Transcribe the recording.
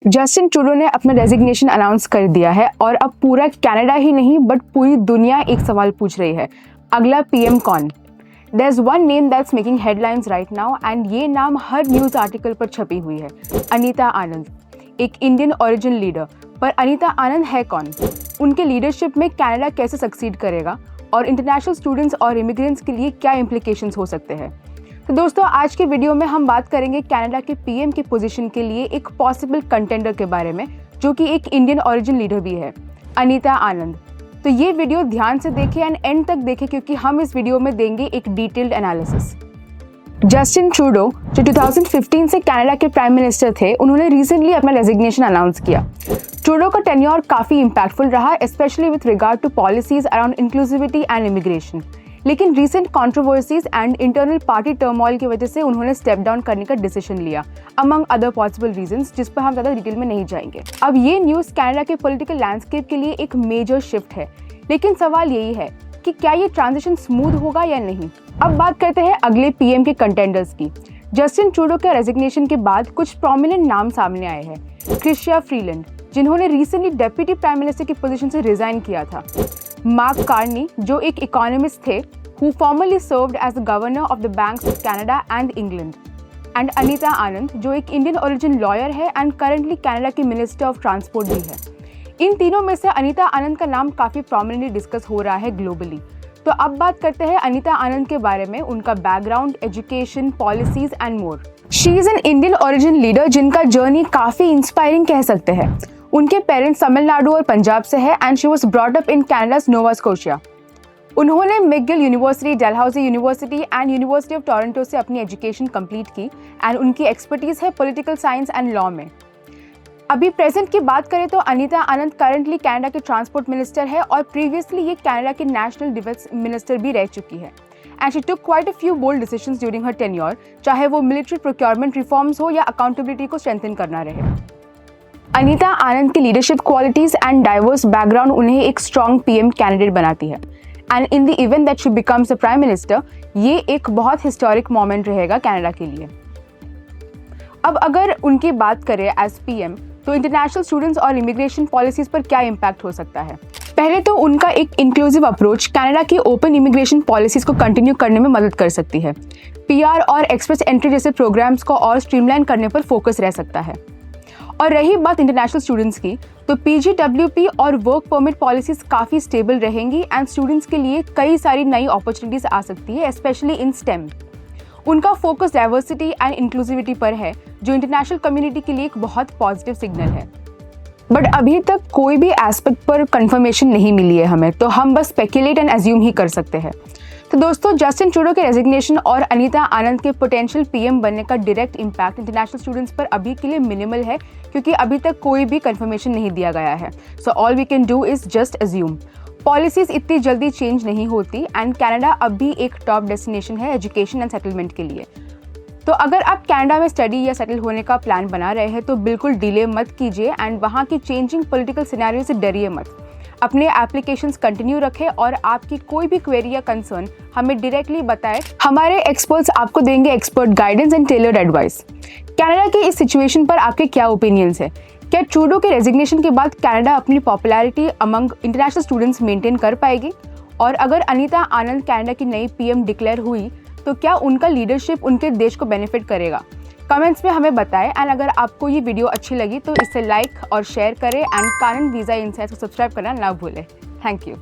Justin Trudeau ने अपना resignation announce कर दिया है और अब पूरा कनाडा ही नहीं बट पूरी दुनिया एक सवाल पूछ रही है, अगला पीएम कौन? There's one name that's making headlines right now and ये नाम हर न्यूज़ आर्टिकल पर छपी हुई है, अनीता आनंद, एक इंडियन ओरिजिन लीडर। पर अनीता आनंद है कौन? उनके लीडरशिप में कनाडा कैसे सक्सीड करेगा और इंटरनेशनल स्टूडेंट्स और इमिग्रेंट्स के लिए क्या इम्प्लीकेशंस हो सकते हैं? तो दोस्तों, आज के वीडियो में हम बात करेंगे कनाडा के पीएम की पोजीशन के लिए एक पॉसिबल कंटेंडर के बारे में, जो कि एक इंडियन ओरिजिन लीडर भी है, अनीता आनंद। तो ये वीडियो ध्यान से देखें एंड एंड तक देखें क्योंकि हम इस वीडियो में देंगे एक डिटेल्ड एनालिसिस। जस्टिन ट्रूडो, जो 2015 से कनाडा के प्राइम मिनिस्टर थे, उन्होंने रिसेंटली अपना रेजिग्नेशन अनाउंस किया। ट्रूडो का टेन्योर काफ़ी इम्पैक्टफुल रहा, specially with regard to policies around inclusivity and immigration. लेकिन recent controversies and internal party turmoil की वजह से उन्होंने स्टेप डाउन करने का डिसीजन लिया, अमंग अदर पॉसिबल रीजंस, जिस पर हम ज़्यादा डिटेल में नहीं जाएंगे। अब ये न्यूज़ कनाडा के पॉलिटिकल लैंडस्केप के लिए एक मेजर शिफ्ट है, लेकिन सवाल यही है कि क्या ये ट्रांजिशन स्मूथ होगा या नहीं। अब बात करते हैं अगले पीएम के कंटेंडर्स की। जस्टिन ट्रूडो के रेजिग्नेशन के बाद कुछ प्रोमिनेंट नाम सामने आए हैं। क्रिस्टिया फ्रीलैंड, जिन्होंने रिसेंटली डेप्यूटी प्राइम मिनिस्टर की पोजीशन से रिजाइन किया था। मार्क कार्नी, जो एक इकोनॉमिस्ट थे, who formerly served as the governor of the banks of Canada and England, and Anita आनंद, जो एक इंडियन ओरिजिन लॉयर है एंड करंटली कनाडा की मिनिस्टर ऑफ ट्रांसपोर्ट भी है। इन तीनों में से अनीता आनंद का नाम काफ़ी प्रोमिनेंटली डिस्कस हो रहा है ग्लोबली। तो अब बात करते हैं अनीता आनंद के बारे में, उनका background, education, policies and more. She is an Indian origin leader जिनका जर्नी काफ़ी इंस्पायरिंग कह सकते हैं। उनके पेरेंट्स तमिलनाडु और पंजाब से है and she was brought up in Canada's Nova Scotia. उन्होंने McGill university, Dalhousie university and university of Toronto से अपनी एजुकेशन कंप्लीट की एंड उनकी एक्सपर्टीज़ है पॉलिटिकल साइंस एंड लॉ में। अभी प्रेजेंट की बात करें तो अनीता आनंद करंटली कनाडा के ट्रांसपोर्ट मिनिस्टर है और प्रीवियसली ये कनाडा के नेशनल डिफेंस मिनिस्टर भी रह चुकी है। And she took quite a few bold decisions during her tenure, चाहे वो मिलिट्री प्रोक्योरमेंट रिफॉर्म्स हो या अकाउंटेबिलिटी को स्ट्रेंथन करना रहे। अनीता आनंद की leadership qualities and diverse background उन्हें एक स्ट्रॉन्ग पीएम कैंडिडेट बनाती है। And in the event that she becomes a prime minister, ये एक बहुत हिस्टोरिक मोमेंट रहेगा कनाडा के लिए। अब अगर उनकी बात करें एज पीएम, तो इंटरनेशनल स्टूडेंट्स और इमिग्रेशन पॉलिसीज पर क्या इम्पैक्ट हो सकता है? पहले तो उनका एक इंक्लूसिव अप्रोच कनाडा की ओपन इमिग्रेशन पॉलिसीज को कंटिन्यू करने में मदद कर सकती है। पीआर और एक्सप्रेस एंट्री जैसे प्रोग्राम्स को और स्ट्रीमलाइन करने पर फोकस रह सकता है। और रही बात इंटरनेशनल स्टूडेंट्स की, तो पीजीडब्ल्यूपी और वर्क परमिट पॉलिसीज काफ़ी स्टेबल रहेंगी एंड स्टूडेंट्स के लिए कई सारी नई अपॉर्चुनिटीज़ आ सकती है, स्पेशली इन स्टेम। उनका फोकस डाइवर्सिटी एंड इंक्लूसिविटी पर है, जो इंटरनेशनल कम्युनिटी के लिए एक बहुत पॉजिटिव सिग्नल है। बट अभी तक कोई भी एस्पेक्ट पर कंफर्मेशन नहीं मिली है हमें, तो हम बस स्पेकुलेट एंड एज्यूम ही कर सकते हैं। तो दोस्तों, जस्टिन ट्रूडो के रेजिग्नेशन और अनीता आनंद के पोटेंशियल पीएम बनने का डायरेक्ट इम्पैक्ट इंटरनेशनल स्टूडेंट्स पर अभी के लिए मिनिमल है, क्योंकि अभी तक कोई भी कंफर्मेशन नहीं दिया गया है। So all we can do is just assume. Policies इतनी जल्दी चेंज नहीं होती एंड कनाडा अब भी एक टॉप डेस्टिनेशन है एजुकेशन एंड सेटलमेंट के लिए। तो अगर आप कनाडा में स्टडी या सेटल होने का प्लान बना रहे हैं तो बिल्कुल डिले मत कीजिए एंड वहाँ की चेंजिंग पॉलिटिकल सिनेरियो से डरिए मत। अपने एप्लीकेशंस कंटिन्यू रखें और आपकी कोई भी क्वेरी या कंसर्न हमें डायरेक्टली बताएं। हमारे एक्सपर्ट्स आपको देंगे expert guidance and tailored advice. Canada के इस सिचुएशन पर आपके क्या ओपिनियंस है? क्या ट्रूडो के रेजिग्नेशन के बाद कनाडा अपनी popularity among international students maintain कर पाएगी? और अगर अनीता आनंद कनाडा की नई पीएम डिक्लेयर हुई तो क्या उनका लीडरशिप उनके देश को बेनिफिट करेगा? कमेंट्स में हमें बताएं एंड अगर आपको ये वीडियो अच्छी लगी तो इसे लाइक और शेयर करें एंड कानन वीज़ा इनसाइट्स को सब्सक्राइब करना ना भूलें। Thank you.